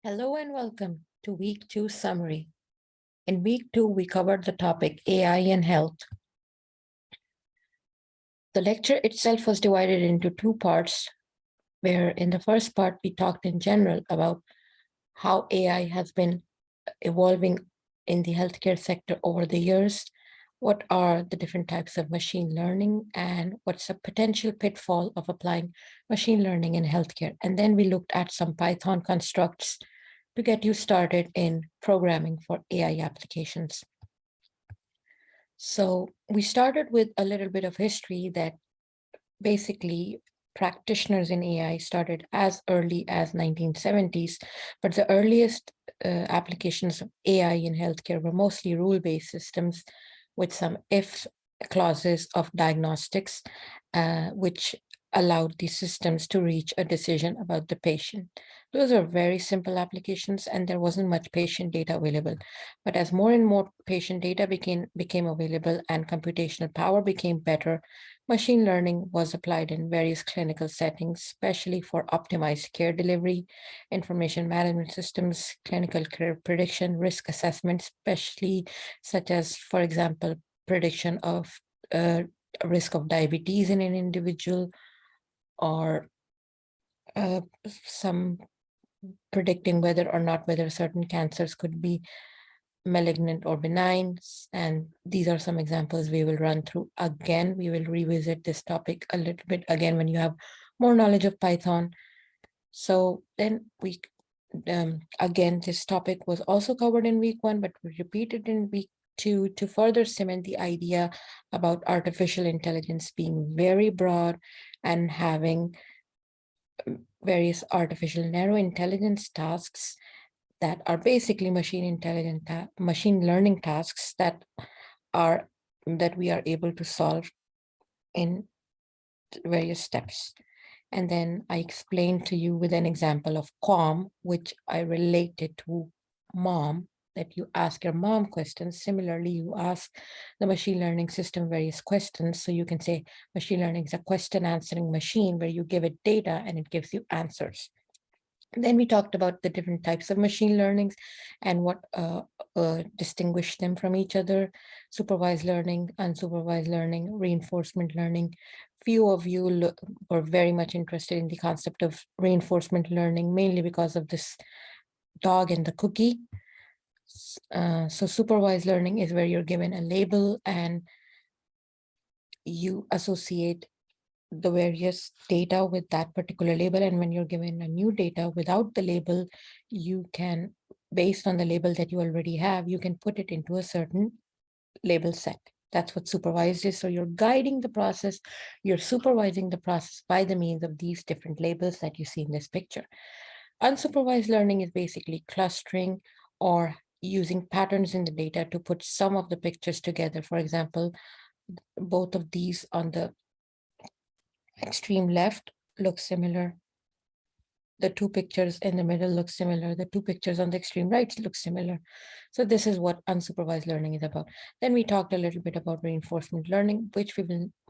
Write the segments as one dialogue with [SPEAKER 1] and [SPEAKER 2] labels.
[SPEAKER 1] Hello and welcome to Week 2 summary. In Week 2, we covered the topic AI and health. The lecture itself was divided into two parts, where in the first part, we talked in general about how AI has been evolving in the healthcare sector over the years, what are the different types of machine learning, and what's the potential pitfall of applying machine learning in healthcare. And then we looked at some Python constructs to get you started in programming for AI applications. So we started with a little bit of history that basically practitioners in AI started as early as 1970s, but the earliest applications of AI in healthcare were mostly rule-based systems with some if clauses of diagnostics, which allowed these systems to reach a decision about the patient. Those are very simple applications and there wasn't much patient data available. But as more and more patient data became available and computational power became better, machine learning was applied in various clinical settings, especially for optimized care delivery, information management systems, clinical care prediction, risk assessment, especially such as, for example, prediction of risk of diabetes in an individual, or some predicting whether or not whether certain cancers could be malignant or benign. And these are some examples we will run through. Again, we will revisit this topic a little bit again when you have more knowledge of Python. So then again, this topic was also covered in week 1, but we repeated in week 2 to further cement the idea about artificial intelligence being very broad and having various artificial narrow intelligence tasks that are basically machine learning tasks that we are able to solve in various steps. And then I explained to you with an example of COM, which I related to mom, that you ask your mom questions. Similarly, you ask the machine learning system various questions. So you can say machine learning is a question answering machine where you give it data and it gives you answers. Then we talked about the different types of machine learnings and what distinguish them from each other: supervised learning, unsupervised learning, reinforcement learning. Few of you were very much interested in the concept of reinforcement learning, mainly because of this dog and the cookie. So supervised learning is where you're given a label and you associate the various data with that particular label. And when you're given a new data without the label, you can, based on the label that you already have, you can put it into a certain label set. That's what supervised is. So you're guiding the process, you're supervising the process by the means of these different labels that you see in this picture. Unsupervised learning is basically clustering or using patterns in the data to put some of the pictures together. For example, both of these on the extreme left look similar. The two pictures in the middle look similar. The two pictures on the extreme right look similar. So this is what unsupervised learning is about. Then we talked a little bit about reinforcement learning, which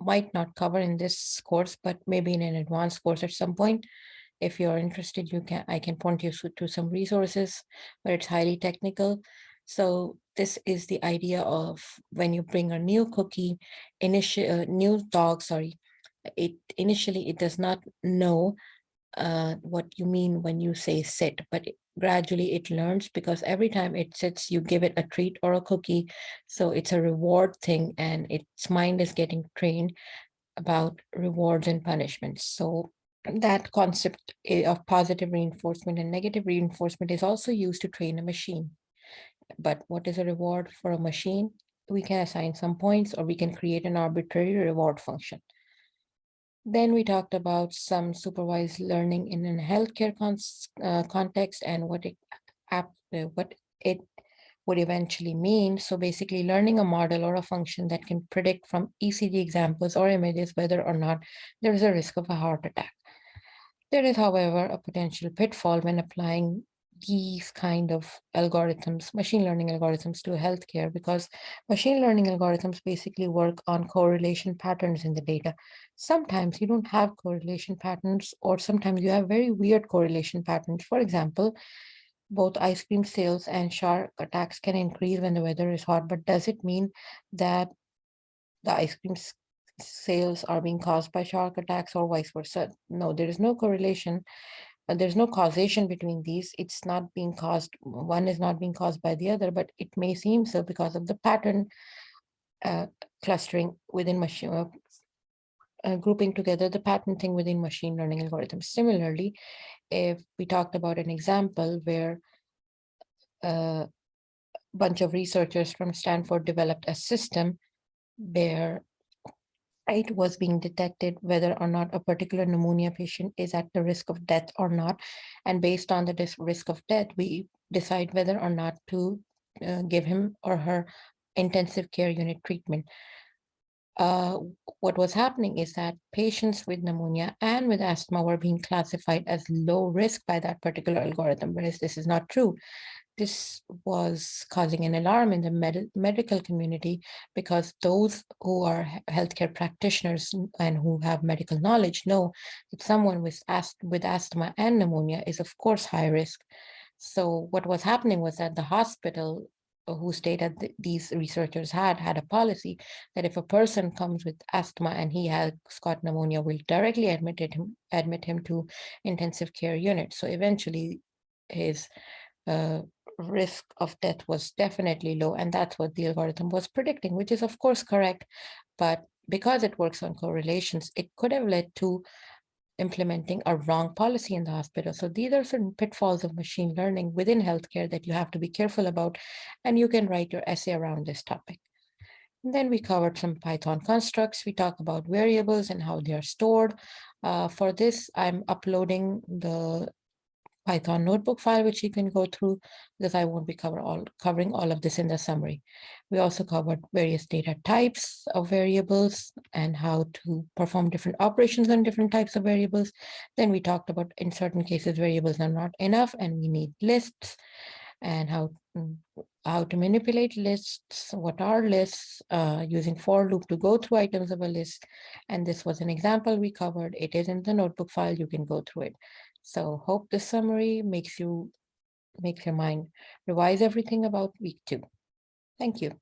[SPEAKER 1] might not cover in this course, but maybe in an advanced course at some point. If you're interested, I can point you to some resources where it's highly technical. So this is the idea of when you bring a new cookie, new dog, sorry, initially it does not know what you mean when you say sit, but gradually it learns, because every time it sits, you give it a treat or a cookie. So it's a reward thing and its mind is getting trained about rewards and punishments. So that concept of positive reinforcement and negative reinforcement is also used to train a machine. But what is a reward for a machine? We can assign some points or we can create an arbitrary reward function. Then we talked about some supervised learning in a healthcare context and what it would eventually mean. So basically learning a model or a function that can predict from ECG examples or images whether or not there is a risk of a heart attack. There is, however, a potential pitfall when applying these kind of algorithms, machine learning algorithms, to healthcare, because machine learning algorithms basically work on correlation patterns in the data. Sometimes you don't have correlation patterns, or sometimes you have very weird correlation patterns. For example, both ice cream sales and shark attacks can increase when the weather is hot, but does it mean that the ice cream sales are being caused by shark attacks or vice versa? No, there is no correlation. There's no causation between these. It's not being caused, one is not being caused by the other, but it may seem so because of the pattern uh, clustering within machine, grouping together the pattern thing within machine learning algorithms. Similarly, if we talked about an example where a bunch of researchers from Stanford developed a system where it was being detected whether or not a particular pneumonia patient is at the risk of death or not. And based on the risk of death, we decide whether or not to give him or her intensive care unit treatment. Uh, what was happening is that patients with pneumonia and with asthma were being classified as low risk by that particular algorithm, whereas this is not true. This was causing an alarm in the medical community because those who are healthcare practitioners and who have medical knowledge know that someone with asthma and pneumonia is of course high risk. So what was happening was that the hospital who stated that these researchers had a policy that if a person comes with asthma and he has got pneumonia, will directly admit him to intensive care unit. So eventually his uh, risk of death was definitely low, and that's what the algorithm was predicting, which is of course correct. But because it works on correlations, it could have led to implementing a wrong policy in the hospital. So these are certain pitfalls of machine learning within healthcare that you have to be careful about, and you can write your essay around this topic. And then we covered some Python constructs. We talk about variables and how they are stored. For this, I'm uploading the Python notebook file, which you can go through because I won't be covering all of this in the summary. We also covered various data types of variables and how to perform different operations on different types of variables. Then we talked about in certain cases, variables are not enough and we need lists and how to manipulate lists, what are lists, using for loop to go through items of a list. And this was an example we covered. It is in the notebook file, you can go through it. So hope this summary makes your mind revise everything about week 2. Thank you.